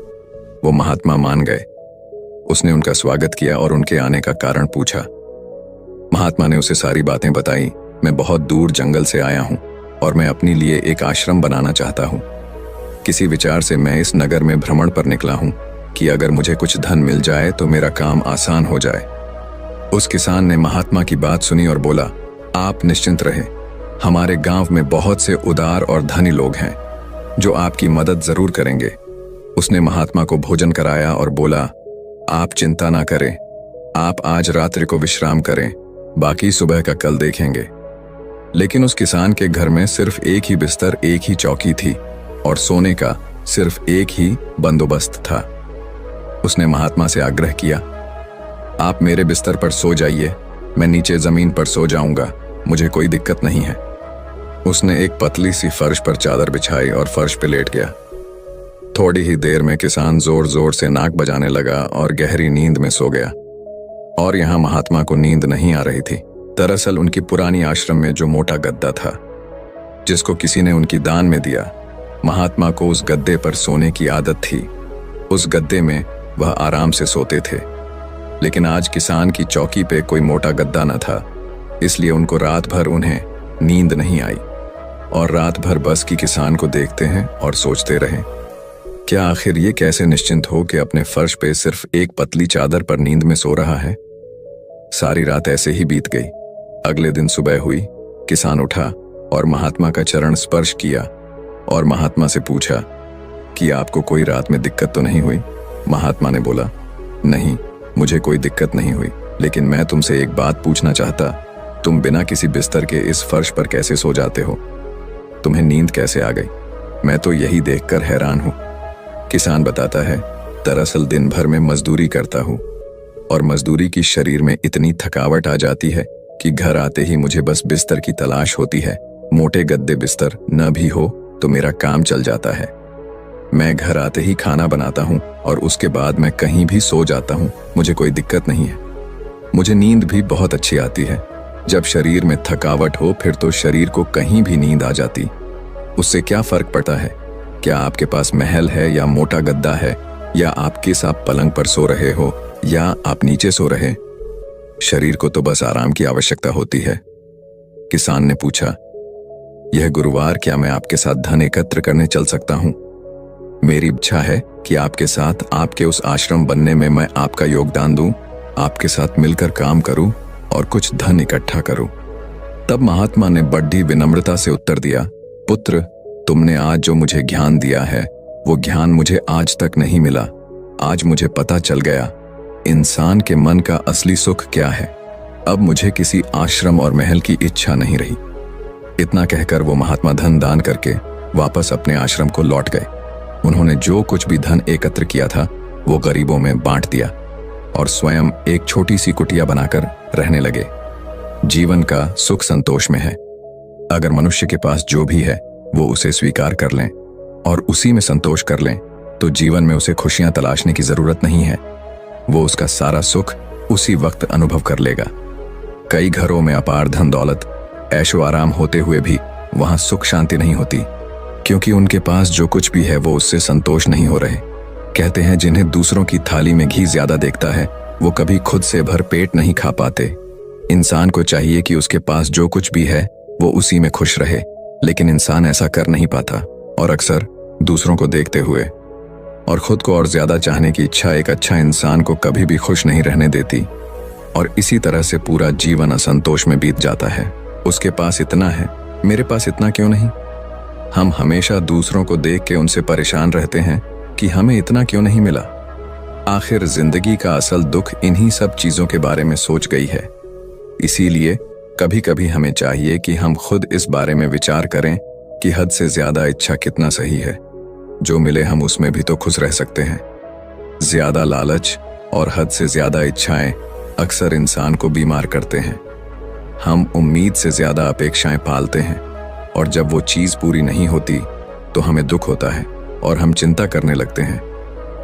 वो महात्मा मान गए। उसने उनका स्वागत किया और उनके आने का कारण पूछा। महात्मा ने उसे सारी बातें बताई। मैं बहुत दूर जंगल से आया हूँ और मैं अपने लिए एक आश्रम बनाना चाहता हूँ। किसी विचार से मैं इस नगर में भ्रमण पर निकला हूँ कि अगर मुझे कुछ धन मिल जाए तो मेरा काम आसान हो जाए। उस किसान ने महात्मा की बात सुनी और बोला, आप निश्चिंत रहे, हमारे गांव में बहुत से उदार और धनी लोग हैं जो आपकी मदद जरूर करेंगे। उसने महात्मा को भोजन कराया और बोला, आप चिंता ना करें, आप आज रात्रि को विश्राम करें, बाकी सुबह का कल देखेंगे। लेकिन उस किसान के घर में सिर्फ एक ही बिस्तर, एक ही चौकी थी और सोने का सिर्फ एक ही बंदोबस्त था। उसने महात्मा से आग्रह किया, आप मेरे बिस्तर पर सो जाइए, मैं नीचे जमीन पर सो जाऊंगा, मुझे कोई दिक्कत नहीं है। उसने एक पतली सी फर्श पर चादर बिछाई और फर्श पे लेट गया। थोड़ी ही देर में किसान जोर जोर से नाक बजाने लगा और गहरी नींद में सो गया। और यहाँ महात्मा को नींद नहीं आ रही थी। दरअसल उनकी पुरानी आश्रम में जो मोटा गद्दा था, जिसको किसी ने उनकी दान में दिया, महात्मा को उस गद्दे पर सोने की आदत थी। उस गद्दे में वह आराम से सोते थे। लेकिन आज किसान की चौकी पे कोई मोटा गद्दा न था, इसलिए उनको रात भर उन्हें नींद नहीं आई और रात भर बस की किसान को देखते हैं और सोचते रहे, क्या आखिर ये कैसे निश्चिंत हो कि अपने फर्श पे सिर्फ एक पतली चादर पर नींद में सो रहा है। सारी रात ऐसे ही बीत गई। अगले दिन सुबह हुई, किसान उठा और महात्मा का चरण स्पर्श किया और महात्मा से पूछा कि आपको कोई रात में दिक्कत तो नहीं हुई। महात्मा ने बोला, नहीं, मुझे कोई दिक्कत नहीं हुई, लेकिन मैं तुमसे एक बात पूछना चाहता, तुम बिना किसी बिस्तर के इस फर्श पर कैसे सो जाते हो? तुम्हें नींद कैसे आ गई? मैं तो यही देखकर हैरान हूं। किसान बताता है, दरअसल दिन भर में मजदूरी करता हूं और मजदूरी की शरीर में इतनी थकावट आ जाती है कि घर आते ही मुझे बस बिस्तर की तलाश होती है। मोटे गद्दे बिस्तर न भी हो तो मेरा काम चल जाता है। मैं घर आते ही खाना बनाता हूं और उसके बाद मैं कहीं भी सो जाता हूं, मुझे कोई दिक्कत नहीं है। मुझे नींद भी बहुत अच्छी आती है। जब शरीर में थकावट हो फिर तो शरीर को कहीं भी नींद आ जाती। उससे क्या फर्क पड़ता है? क्या आपके पास महल है या मोटा गद्दा है, या आप पलंग पर सो रहे हो या आप नीचे सो रहे? शरीर को तो बस आराम की आवश्यकता होती है। किसान ने पूछा, यह गुरुवार क्या मैं आपके साथ धन एकत्र करने चल सकता हूं? मेरी इच्छा है कि आपके साथ आपके उस आश्रम बनने में मैं आपका योगदान दूं, आपके साथ मिलकर काम करूं और कुछ धन इकट्ठा करूं। तब महात्मा ने बड़ी विनम्रता से उत्तर दिया, पुत्र, तुमने आज जो मुझे ज्ञान दिया है वो ज्ञान मुझे आज तक नहीं मिला। आज मुझे पता चल गया इंसान के मन का असली सुख क्या है। अब मुझे किसी आश्रम और महल की इच्छा नहीं रही। इतना कहकर वो महात्मा धन दान करके वापस अपने आश्रम को लौट गए। उन्होंने जो कुछ भी धन एकत्र किया था वो गरीबों में बांट दिया और स्वयं एक छोटी सी कुटिया बनाकर रहने लगे। जीवन का सुख संतोष में है। अगर मनुष्य के पास जो भी है वो उसे स्वीकार कर लें और उसी में संतोष कर लें तो जीवन में उसे खुशियां तलाशने की जरूरत नहीं है। वो उसका सारा सुख उसी वक्त अनुभव कर लेगा। कई घरों में अपार धन दौलत, ऐशो आराम होते हुए भी वहां सुख शांति नहीं होती, क्योंकि उनके पास जो कुछ भी है वो उससे संतोष नहीं हो रहे। कहते हैं जिन्हें दूसरों की थाली में घी ज्यादा देखता है वो कभी खुद से भर पेट नहीं खा पाते। इंसान को चाहिए कि उसके पास जो कुछ भी है वो उसी में खुश रहे, लेकिन इंसान ऐसा कर नहीं पाता और अक्सर दूसरों को देखते हुए और खुद को और ज्यादा चाहने की इच्छा एक अच्छा इंसान को कभी भी खुश नहीं रहने देती और इसी तरह से पूरा जीवन असंतोष में बीत जाता है। उसके पास इतना है, मेरे पास इतना क्यों नहीं? हम हमेशा दूसरों को देख के उनसे परेशान रहते हैं कि हमें इतना क्यों नहीं मिला। आखिर जिंदगी का असल दुख इन्हीं सब चीजों के बारे में सोच गई है। इसीलिए कभी कभी हमें चाहिए कि हम खुद इस बारे में विचार करें कि हद से ज्यादा इच्छा कितना सही है। जो मिले हम उसमें भी तो खुश रह सकते हैं। ज्यादा लालच और हद से ज्यादा इच्छाएं अक्सर इंसान को बीमार करते हैं। हम उम्मीद से ज्यादा अपेक्षाएं पालते हैं और जब वो चीज पूरी नहीं होती तो हमें दुख होता है और हम चिंता करने लगते हैं।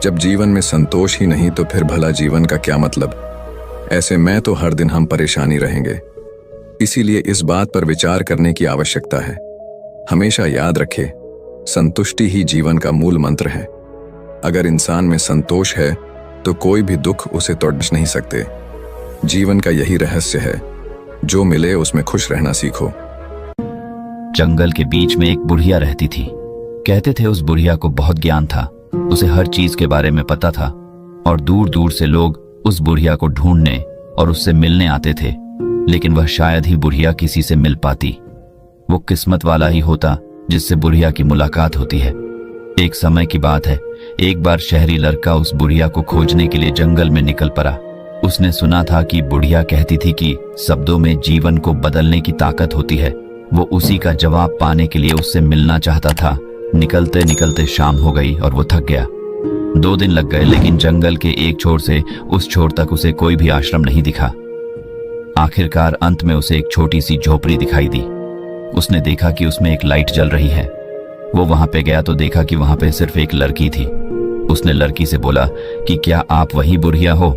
जब जीवन में संतोष ही नहीं तो फिर भला जीवन का क्या मतलब? ऐसे में तो हर दिन हम परेशानी रहेंगे। इसीलिए इस बात पर विचार करने की आवश्यकता है। हमेशा याद रखें, संतुष्टि ही जीवन का मूल मंत्र है। अगर इंसान में संतोष है तो कोई भी दुख उसे तोड़ नहीं सकते। जीवन का यही रहस्य है, जो मिले उसमें खुश रहना सीखो। जंगल के बीच में एक बुढ़िया रहती थी। कहते थे उस बुढ़िया को बहुत ज्ञान था, उसे हर चीज के बारे में पता था और दूर दूर से लोग उस बुढ़िया को ढूंढने और उससे मिलने आते थे, लेकिन वह शायद ही बुढ़िया किसी से मिल पाती। वो किस्मत वाला ही होता जिससे बुढ़िया की मुलाकात होती है। एक समय की बात है, एक बार शहरी लड़का उस बुढ़िया को खोजने के लिए जंगल में निकल पड़ा। उसने सुना था कि बुढ़िया कहती थी कि शब्दों में जीवन को बदलने की ताकत होती है। वो उसी का जवाब पाने के लिए उससे मिलना चाहता था। निकलते निकलते शाम हो गई और वो थक गया। 2 दिन लग गए, लेकिन जंगल के एक छोर से उस छोर तक उसे कोई भी आश्रम नहीं दिखा। आखिरकार अंत में उसे एक छोटी सी झोपड़ी दिखाई दी। उसने देखा कि उसमें एक लाइट जल रही है। वो वहां पे गया तो देखा कि वहां पे सिर्फ एक लड़की थी। उसने लड़की से बोला कि क्या आप वही बुढ़िया हो?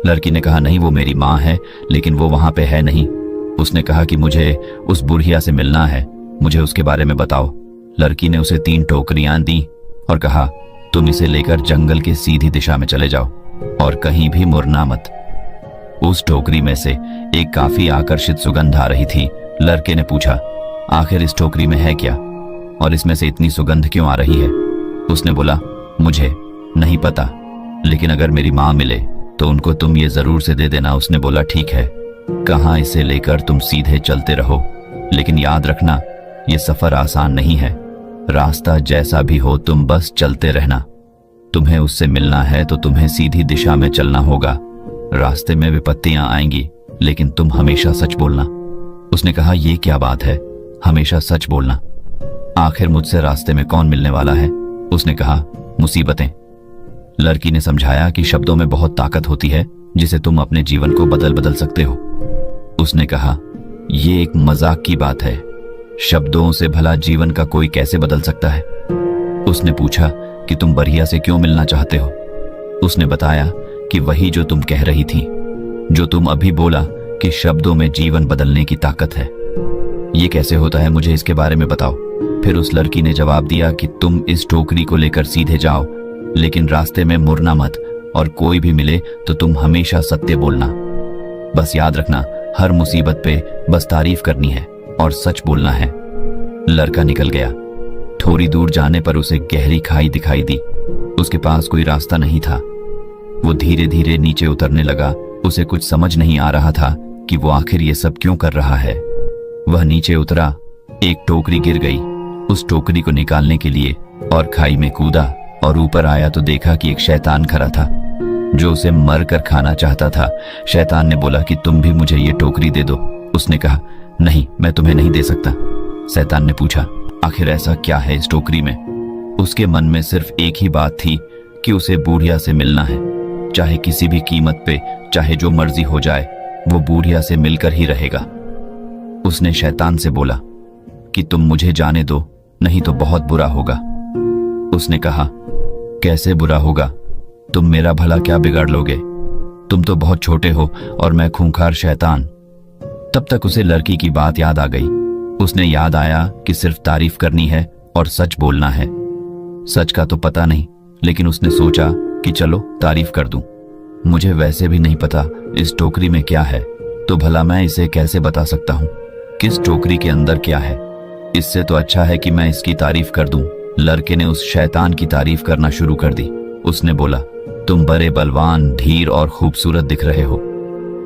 लड़की ने कहा, नहीं, वो मेरी माँ है, लेकिन वो वहां पे है नहीं। उसने कहा कि मुझे उस बुढ़िया से मिलना है, मुझे उसके बारे में बताओ। लड़की ने उसे 3 टोकरियां दी और कहा, तुम इसे लेकर जंगल के सीधी दिशा में चले जाओ और कहीं भी मुड़ना मत। उस टोकरी में से एक काफी आकर्षित सुगंध आ रही थी। लड़के ने पूछा, आखिर इस टोकरी में है क्या और इसमें से इतनी सुगंध क्यों आ रही है? उसने बोला, मुझे नहीं पता, लेकिन अगर मेरी माँ मिले तो उनको तुम ये जरूर से दे देना। उसने बोला, ठीक है, कहाँ इसे लेकर तुम सीधे चलते रहो, लेकिन याद रखना ये सफर आसान नहीं है। रास्ता जैसा भी हो तुम बस चलते रहना। तुम्हें उससे मिलना है तो तुम्हें सीधी दिशा में चलना होगा। रास्ते में विपत्तियां आएंगी, लेकिन तुम हमेशा सच बोलना। उसने कहा, ये क्या बात है, हमेशा सच बोलना? आखिर मुझसे रास्ते में कौन मिलने वाला है? उसने कहा, मुसीबतें। लड़की ने समझाया कि शब्दों में बहुत ताकत होती है जिसे तुम अपने जीवन को बदल सकते हो। उसने कहा, ये एक मजाक की बात है, शब्दों से भला जीवन का कोई कैसे बदल सकता है? उसने पूछा कि तुम बढ़िया से क्यों मिलना चाहते हो? उसने बताया कि वही जो तुम कह रही थी, जो तुम अभी बोला कि शब्दों में जीवन बदलने की ताकत है। ये कैसे होता है, मुझे इसके बारे में बताओ। फिर उस लड़की ने जवाब दिया कि तुम इस टोकरी को लेकर सीधे जाओ, लेकिन रास्ते में मुड़ना मत, और कोई भी मिले तो तुम हमेशा सत्य बोलना। बस याद रखना, हर मुसीबत पे बस तारीफ करनी है और सच बोलना है। लड़का निकल गया। थोड़ी दूर जाने पर उसे गहरी खाई दिखाई दी। उसके पास कोई रास्ता नहीं था। वो धीरे धीरे नीचे उतरने लगा। उसे कुछ समझ नहीं आ रहा था कि वो आखिर ये सब क्यों कर रहा है। वह नीचे उतरा, एक टोकरी गिर गई। उस टोकरी को निकालने के लिए और खाई में कूदा और ऊपर आया तो देखा कि एक शैतान खड़ा था जो उसे मर कर खाना चाहता था। शैतान ने बोला कि तुम भी मुझे ये टोकरी दे दो। उसने कहा, नहीं, मैं तुम्हें नहीं दे सकता। शैतान ने पूछा, आखिर ऐसा क्या है इस टोकरी में? उसके मन में सिर्फ एक ही बात थी कि उसे बुढ़िया से मिलना है। चाहे किसी भी कीमत पे, चाहे जो मर्जी हो जाए, वो बुढ़िया से मिलकर ही रहेगा। उसने शैतान से बोला कि तुम मुझे जाने दो, नहीं तो बहुत बुरा होगा। उसने कहा, कैसे बुरा होगा? तुम मेरा भला क्या बिगाड़ लोगे? तुम तो बहुत छोटे हो और मैं खूंखार शैतान। तब तक उसे लड़की की बात याद आ गई। उसने याद आया कि सिर्फ तारीफ करनी है और सच बोलना है। सच का तो पता नहीं, लेकिन उसने सोचा कि चलो तारीफ कर दूं। मुझे वैसे भी नहीं पता इस टोकरी में क्या है, तो भला मैं इसे कैसे बता सकता हूं किस टोकरी के अंदर क्या है? इससे तो अच्छा है कि मैं इसकी तारीफ कर दूं। लड़के ने उस शैतान की तारीफ करना शुरू कर दी। उसने बोला, तुम बड़े बलवान, धीर और खूबसूरत दिख रहे हो।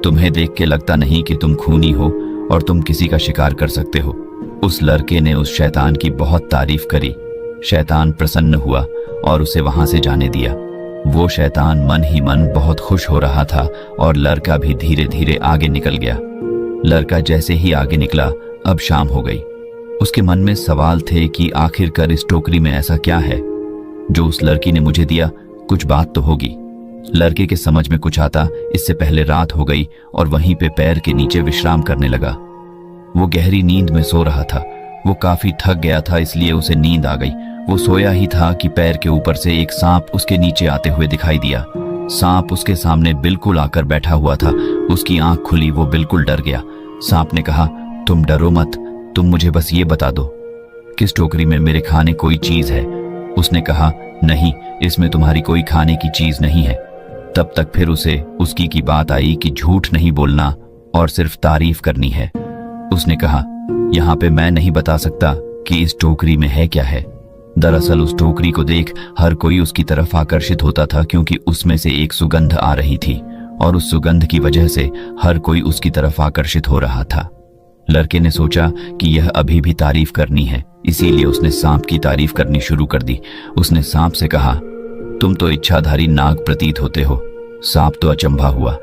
तुम्हें देख के लगता नहीं कि तुम खूनी हो और तुम किसी का शिकार कर सकते हो। उस लड़के ने उस शैतान की बहुत तारीफ करी। शैतान प्रसन्न हुआ और उसे वहां से जाने दिया। वो शैतान मन ही मन बहुत खुश हो रहा था और लड़का भी धीरे धीरे आगे निकल गया। लड़का जैसे ही आगे निकला, अब शाम हो गई। उसके मन में सवाल थे कि आखिरकार इस टोकरी में ऐसा क्या है जो उस लड़की ने मुझे दिया? कुछ बात तो होगी। लड़के के समझ में कुछ आता इससे पहले रात हो गई और वहीं पे पैर के नीचे विश्राम करने लगा। वो गहरी नींद में सो रहा था। वो काफी थक गया था, इसलिए उसे नींद आ गई। वो सोया ही था कि पैर के ऊपर से एक सांप उसके नीचे आते हुए दिखाई दिया। सांप उसके सामने बिल्कुल आकर बैठा हुआ था। उसकी आंख खुली, वो बिल्कुल डर गया। सांप ने कहा, तुम डरो मत, तुम मुझे बस ये बता दो, किस टोकरी में मेरे खाने कोई चीज है? उसने कहा, नहीं, इसमें तुम्हारी कोई खाने की चीज नहीं है। तब तक फिर उसे उसकी की बात आई कि झूठ नहीं बोलना और सिर्फ तारीफ करनी है। उसने कहा, यहाँ पे मैं नहीं बता सकता कि इस टोकरी में है क्या है, दरअसल उस टोकरी को देख हर कोई उसकी तरफ आकर्षित होता था, क्योंकि उसमें से एक सुगंध आ रही थी और उस सुगंध की वजह से हर कोई उसकी तरफ आकर्षित हो रहा था। लड़के ने सोचा कि यह अभी भी तारीफ करनी है, इसीलिए उसने सांप की तारीफ करनी शुरू कर दी। उसने सांप से कहा, तुम तो इच्छाधारी नाग प्रतीत होते हो। सांप तो अचंभा हुआ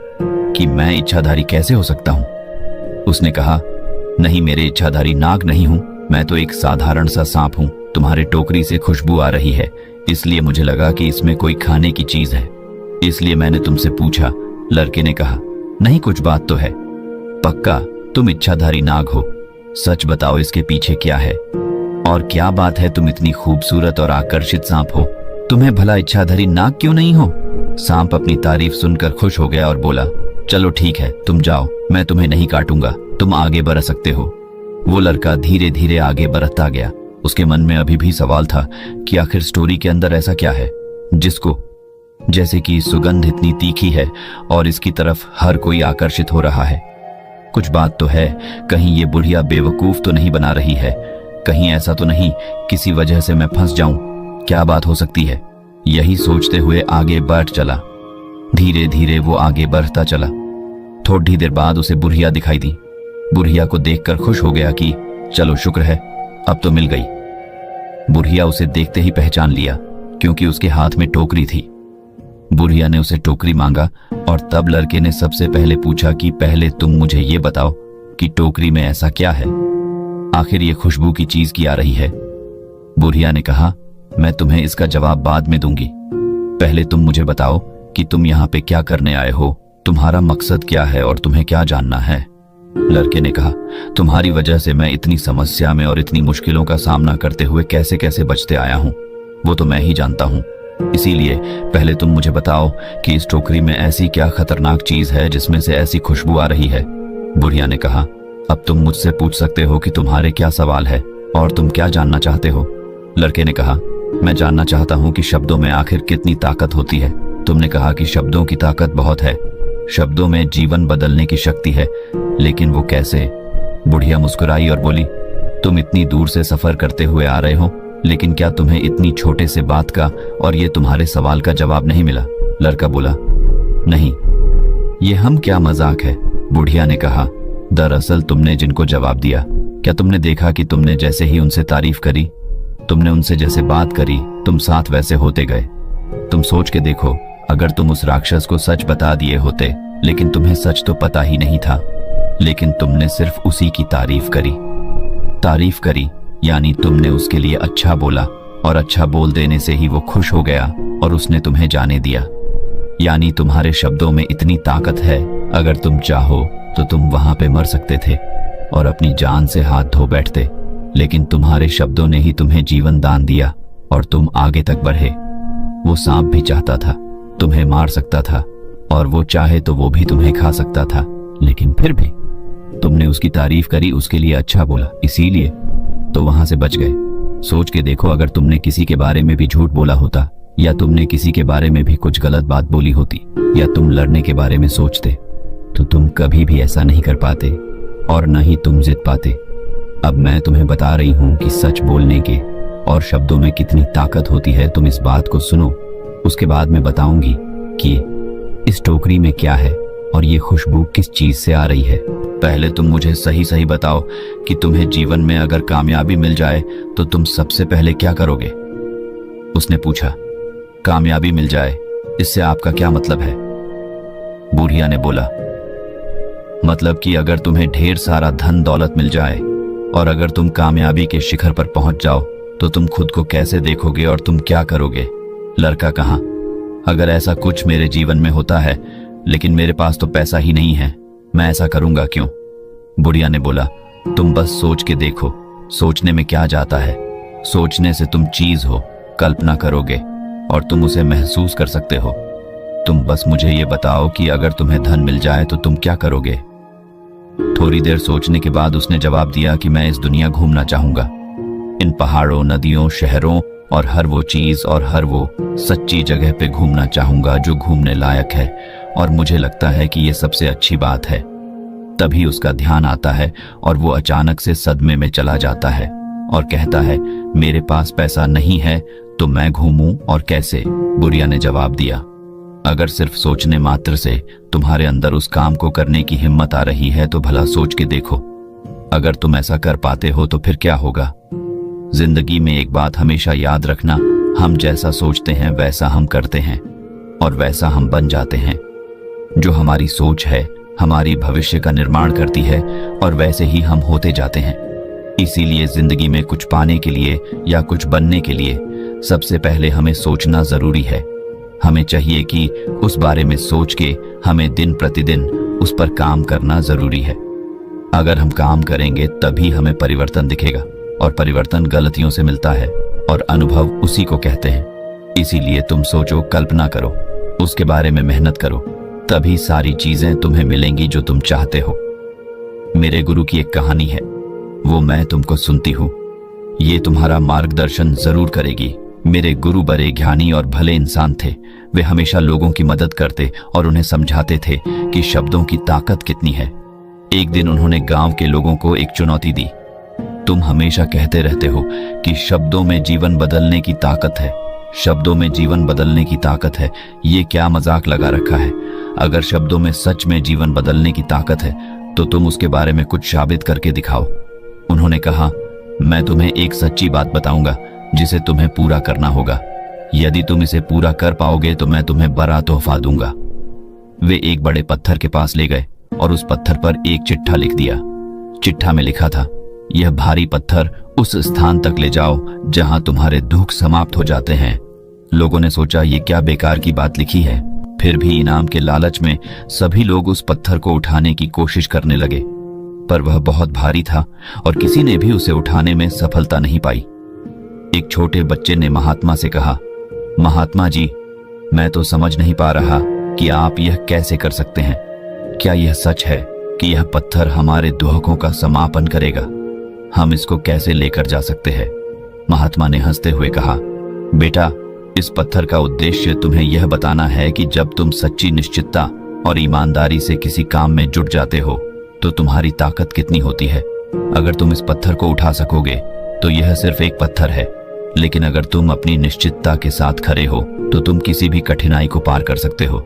कि मैं इच्छाधारी कैसे हो सकता हूं। उसने कहा, नहीं, मेरे इच्छाधारी नाग नहीं हूं, मैं तो एक साधारण सा सांप हूं। तुम्हारे टोकरी से खुशबू आ रही है, इसलिए मुझे लगा कि इसमें कोई खाने की चीज है, इसलिए मैंने तुमसे पूछा। लड़के ने कहा, नहीं, कुछ बात तो है। पक्का तुम इच्छाधारी नाग हो? सच बताओ, इसके पीछे क्या है और क्या बात है? तुम इतनी खूबसूरत और आकर्षित सांप हो, तुम्हें भला इच्छाधारी नाग क्यों नहीं हो? सांप अपनी तारीफ सुनकर खुश हो गया और बोला, चलो ठीक है, तुम जाओ, मैं तुम्हें नहीं काटूंगा, तुम आगे बढ़ सकते हो। वो लड़का धीरे धीरे आगे बढ़ता गया। उसके मन में अभी भी सवाल था कि आखिर स्टोरी के अंदर ऐसा क्या है जिसको, जैसे कि सुगंध इतनी तीखी है और इसकी तरफ हर कोई आकर्षित हो रहा है। कुछ बात तो है, कहीं ये बुढ़िया बेवकूफ तो नहीं बना रही है, कहीं ऐसा तो नहीं किसी वजह से मैं फंस जाऊं, क्या बात हो सकती है? यही सोचते हुए आगे बढ़ चला। धीरे धीरे वो आगे बढ़ता चला। थोड़ी देर बाद उसे बुढ़िया दिखाई दी। बुढ़िया को देखकर खुश हो गया कि चलो शुक्र है, अब तो मिल गई। बुढ़िया उसे देखते ही पहचान लिया, क्योंकि उसके हाथ में टोकरी थी। बुढ़िया ने उसे टोकरी मांगा और तब लड़के ने सबसे पहले पूछा कि पहले तुम मुझे ये बताओ कि टोकरी में ऐसा क्या है, आखिर ये खुशबू की चीज की आ रही है। बुढ़िया ने कहा, मैं तुम्हें इसका जवाब बाद में दूंगी, पहले तुम मुझे बताओ कि तुम यहाँ पे क्या करने आए हो, तुम्हारा मकसद क्या है और तुम्हें क्या जानना है। लड़के ने कहा, तुम्हारी वजह से मैं इतनी समस्या में और इतनी मुश्किलों का सामना करते हुए कैसे कैसे बचते आया हूँ, वो तो मैं ही जानता हूँ। इसीलिए पहले तुम मुझे बताओ कि इस टोकरी में ऐसी क्या खतरनाक चीज है जिसमें से ऐसी खुशबू आ रही है। बुढ़िया ने कहा, अब तुम मुझसे पूछ सकते हो कि तुम्हारे क्या सवाल है और तुम क्या जानना चाहते हो। लड़के ने कहा, मैं जानना चाहता हूँ कि शब्दों में आखिर कितनी ताकत होती है। तुमने कहा कि शब्दों की ताकत बहुत है, शब्दों में जीवन बदलने की शक्ति है, लेकिन वो कैसे? बुढ़िया मुस्कुराई और बोली, तुम इतनी दूर से सफर करते हुए आ रहे हो, लेकिन क्या तुम्हें इतनी छोटे से बात का और ये तुम्हारे सवाल का जवाब नहीं मिला? लड़का बोला, नहीं, ये हम क्या मजाक है। बुढ़िया ने कहा, दरअसल तुमने जिनको जवाब दिया, क्या तुमने देखा कि तुमने जैसे ही उनसे तारीफ करी, तुमने उनसे जैसे बात करी, तुम साथ वैसे होते गए। तुम सोच के देखो, अगर तुम उस राक्षस को सच बता दिए होते, लेकिन तुम्हें सच तो पता ही नहीं था, लेकिन तुमने सिर्फ उसी की तारीफ करी, यानी तुमने उसके लिए अच्छा बोला और अच्छा बोल देने से ही वो खुश हो गया और उसने तुम्हें जाने दिया। यानी तुम्हारे शब्दों में इतनी ताकत है, अगर तुम चाहो तो तुम वहां पे मर सकते थे और अपनी जान से हाथ धो बैठते, लेकिन तुम्हारे शब्दों ने ही तुम्हें जीवन दान दिया और तुम आगे तक बढ़े। वो सांप भी चाहता था तुम्हें मार सकता था और वो चाहे तो वो भी तुम्हें खा सकता था, लेकिन फिर भी तुमने उसकी तारीफ करी, उसके लिए अच्छा बोला, इसीलिए तो वहां से बच गए। सोच के देखो, अगर तुमने किसी के बारे में भी झूठ बोला होता, या तुमने किसी के बारे में भी कुछ गलत बात बोली होती, या तुम लड़ने के बारे में सोचते, तो तुम कभी भी ऐसा नहीं कर पाते और न ही तुम जित पाते। अब मैं तुम्हें बता रही हूं कि सच बोलने के और शब्दों में कितनी ताकत होती है। तुम इस बात को सुनो, उसके बाद मैं बताऊंगी कि इस टोकरी में क्या है और ये खुशबू किस चीज से आ रही है। पहले तुम मुझे सही सही बताओ कि तुम्हें जीवन में अगर कामयाबी मिल जाए तो तुम सबसे पहले क्या करोगे? उसने पूछा। कामयाबी मिल जाए, इससे आपका क्या मतलब है? बुढ़िया ने बोला, मतलब कि अगर तुम्हें ढेर सारा धन दौलत मिल जाए और अगर तुम कामयाबी के शिखर पर पहुंच जाओ तो तुम खुद को कैसे देखोगे और तुम क्या करोगे? लड़का कहा, अगर ऐसा कुछ मेरे जीवन में होता है, लेकिन मेरे पास तो पैसा ही नहीं है, मैं ऐसा करूंगा क्यों? बुढ़िया ने बोला, तुम बस सोच के देखो, सोचने में क्या जाता है? सोचने से तुम चीज हो, कल्पना करोगे और तुम उसे महसूस कर सकते हो। तुम बस मुझे ये बताओ कि अगर तुम्हें धन मिल जाए तो तुम क्या करोगे? थोड़ी देर सोचने के बाद उसने जवाब दिया कि मैं इस दुनिया घूमना चाहूंगा, इन पहाड़ों, नदियों, शहरों और हर वो चीज और हर वो सच्ची जगह पे घूमना चाहूंगा जो घूमने लायक है, और मुझे लगता है कि ये सबसे अच्छी बात है। तभी उसका ध्यान आता है और वो अचानक से सदमे में चला जाता है और कहता है, मेरे पास पैसा नहीं है तो मैं घूमूं और कैसे? बुढ़िया ने जवाब दिया, अगर सिर्फ सोचने मात्र से तुम्हारे अंदर उस काम को करने की हिम्मत आ रही है तो भला सोच के देखो। अगर तुम ऐसा कर पाते हो तो फिर क्या होगा? जिंदगी में एक बात हमेशा याद रखना, हम जैसा सोचते हैं वैसा हम करते हैं और वैसा हम बन जाते हैं। जो हमारी सोच है हमारी भविष्य का निर्माण करती है और वैसे ही हम होते जाते हैं। इसीलिए जिंदगी में कुछ पाने के लिए या कुछ बनने के लिए सबसे पहले हमें सोचना जरूरी है। हमें चाहिए कि उस बारे में सोच के हमें दिन प्रतिदिन उस पर काम करना जरूरी है। अगर हम काम करेंगे तभी हमें परिवर्तन दिखेगा और परिवर्तन गलतियों से मिलता है और अनुभव उसी को कहते हैं। इसीलिए तुम सोचो, कल्पना करो, उसके बारे में मेहनत करो, तभी सारी चीजें तुम्हें मिलेंगी जो तुम चाहते हो। मेरे गुरु की एक कहानी है, वो मैं तुमको सुनती हूँ। ये तुम्हारा मार्गदर्शन जरूर करेगी। मेरे गुरु बड़े ज्ञानी और भले इंसान थे। वे हमेशा लोगों की मदद करते और उन्हें समझाते थे कि शब्दों की ताकत कितनी है। एक दिन उन्होंने गांव के लोगों को एक चुनौती दी। तुम हमेशा कहते रहते हो कि शब्दों में जीवन बदलने की ताकत है, शब्दों में जीवन बदलने की ताकत है। ये क्या मजाक लगा रखा है? अगर शब्दों में सच में जीवन बदलने की ताकत है तो तुम उसके बारे में कुछ साबित करके दिखाओ। उन्होंने कहा, मैं तुम्हें एक सच्ची बात बताऊंगा जिसे तुम्हें पूरा करना होगा। यदि तुम इसे पूरा कर पाओगे तो मैं तुम्हें बड़ा तोहफा दूंगा। वे एक बड़े पत्थर के पास ले गए और उस पत्थर पर एक चिट्ठा लिख दिया। चिट्ठा में लिखा था, यह भारी पत्थर उस स्थान तक ले जाओ जहां तुम्हारे दुख समाप्त हो जाते हैं। लोगों ने सोचा ये क्या बेकार की बात लिखी है। फिर भी इनाम के लालच में सभी लोग उस पत्थर को उठाने की कोशिश करने लगे, पर वह बहुत भारी था और किसी ने भी उसे उठाने में सफलता नहीं पाई। एक छोटे बच्चे ने महात्मा से कहा, महात्मा जी, मैं तो समझ नहीं पा रहा कि आप यह कैसे कर सकते हैं। क्या यह सच है कि यह पत्थर हमारे दुखों का समापन करेगा? हम इसको कैसे लेकर जा सकते हैं? महात्मा ने हंसते हुए कहा, बेटा, इस पत्थर का उद्देश्य तुम्हें यह बताना है कि जब तुम सच्ची निश्चितता और ईमानदारी से किसी काम में जुट जाते हो तो तुम्हारी ताकत कितनी होती है। अगर तुम इस पत्थर को उठा सकोगे तो यह सिर्फ एक पत्थर है, लेकिन अगर तुम अपनी निश्चितता के साथ खड़े हो तो तुम किसी भी कठिनाई को पार कर सकते हो।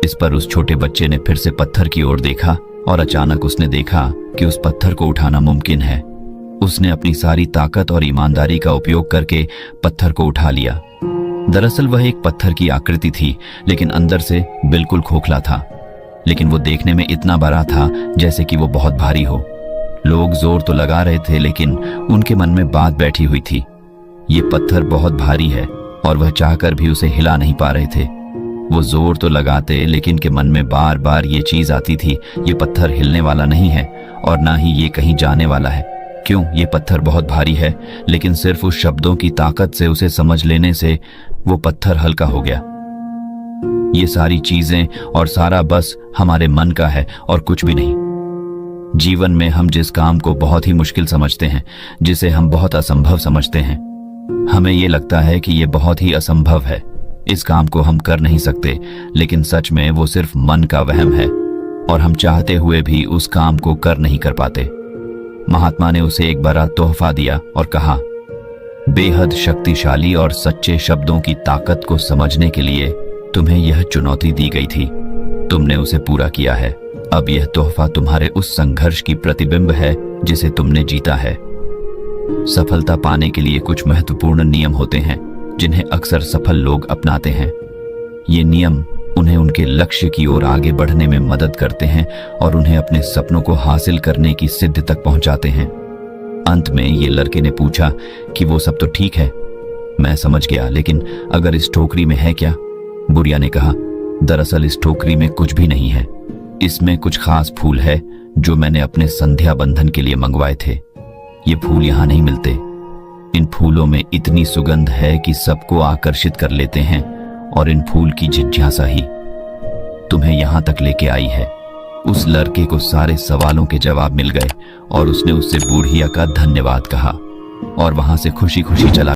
इस पर उस छोटे बच्चे ने फिर से पत्थर की ओर देखा और अचानक उसने देखा कि उस पत्थर को उठाना मुमकिन है। उसने अपनी सारी ताकत और ईमानदारी का उपयोग करके पत्थर को उठा लिया। दरअसल वह एक पत्थर की आकृति थी, लेकिन अंदर से बिल्कुल खोखला था। लेकिन वो देखने में इतना बड़ा था जैसे कि वो बहुत भारी हो। लोग जोर तो लगा रहे थे, लेकिन उनके मन में बात बैठी हुई थी, ये पत्थर बहुत भारी है, और वह चाहकर भी उसे हिला नहीं पा रहे थे। वो जोर तो लगाते, लेकिन के मन में बार बार ये चीज आती थी, ये पत्थर हिलने वाला नहीं है और ना ही ये कहीं जाने वाला है। क्यों? ये पत्थर बहुत भारी है, लेकिन सिर्फ उस शब्दों की ताकत से उसे समझ लेने से वो पत्थर हल्का हो गया। ये सारी चीजें और सारा बस हमारे मन का है और कुछ भी नहीं। जीवन में हम जिस काम को बहुत ही मुश्किल समझते हैं, जिसे हम बहुत असंभव समझते हैं, हमें ये लगता है कि ये बहुत ही असंभव है, इस काम को हम कर नहीं सकते, लेकिन सच में वो सिर्फ मन का वहम है और हम चाहते हुए भी उस काम को कर नहीं कर पाते। महात्मा ने उसे एक बड़ा तोहफा दिया और कहा, बेहद शक्तिशाली और सच्चे शब्दों की ताकत को समझने के लिए तुम्हें यह चुनौती दी गई थी, तुमने उसे पूरा किया है। अब यह तोहफा तुम्हारे उस संघर्ष की प्रतिबिंब है जिसे तुमने जीता है। सफलता पाने के लिए कुछ महत्वपूर्ण नियम होते हैं जिन्हें अक्सर सफल लोग अपनाते हैं। ये नियम उन्हें उनके लक्ष्य की ओर आगे बढ़ने में मदद करते हैं और उन्हें अपने सपनों को हासिल करने की सिद्धि तक पहुंचाते हैं। अंत में ये लड़के ने पूछा कि वो सब तो ठीक है, मैं समझ गया, लेकिन अगर इस टोकरी में है क्या? बुढ़िया ने कहा, दरअसल इस टोकरी में कुछ भी नहीं है, इसमें कुछ खास फूल है जो मैंने अपने संध्या बंधन के लिए मंगवाए थे। ये फूल यहाँ नहीं मिलते। इन फूलों में इतनी सुगंध है कि सबको आकर्षित कर लेते हैं और इन फूल की जिज्ञासा ही तुम्हें यहाँ तक लेके आई है। उस लड़के को सारे सवालों के जवाब मिल गए और उसने उससे बूढ़िया का धन्यवाद कहा और वहां से खुशी खुशी चला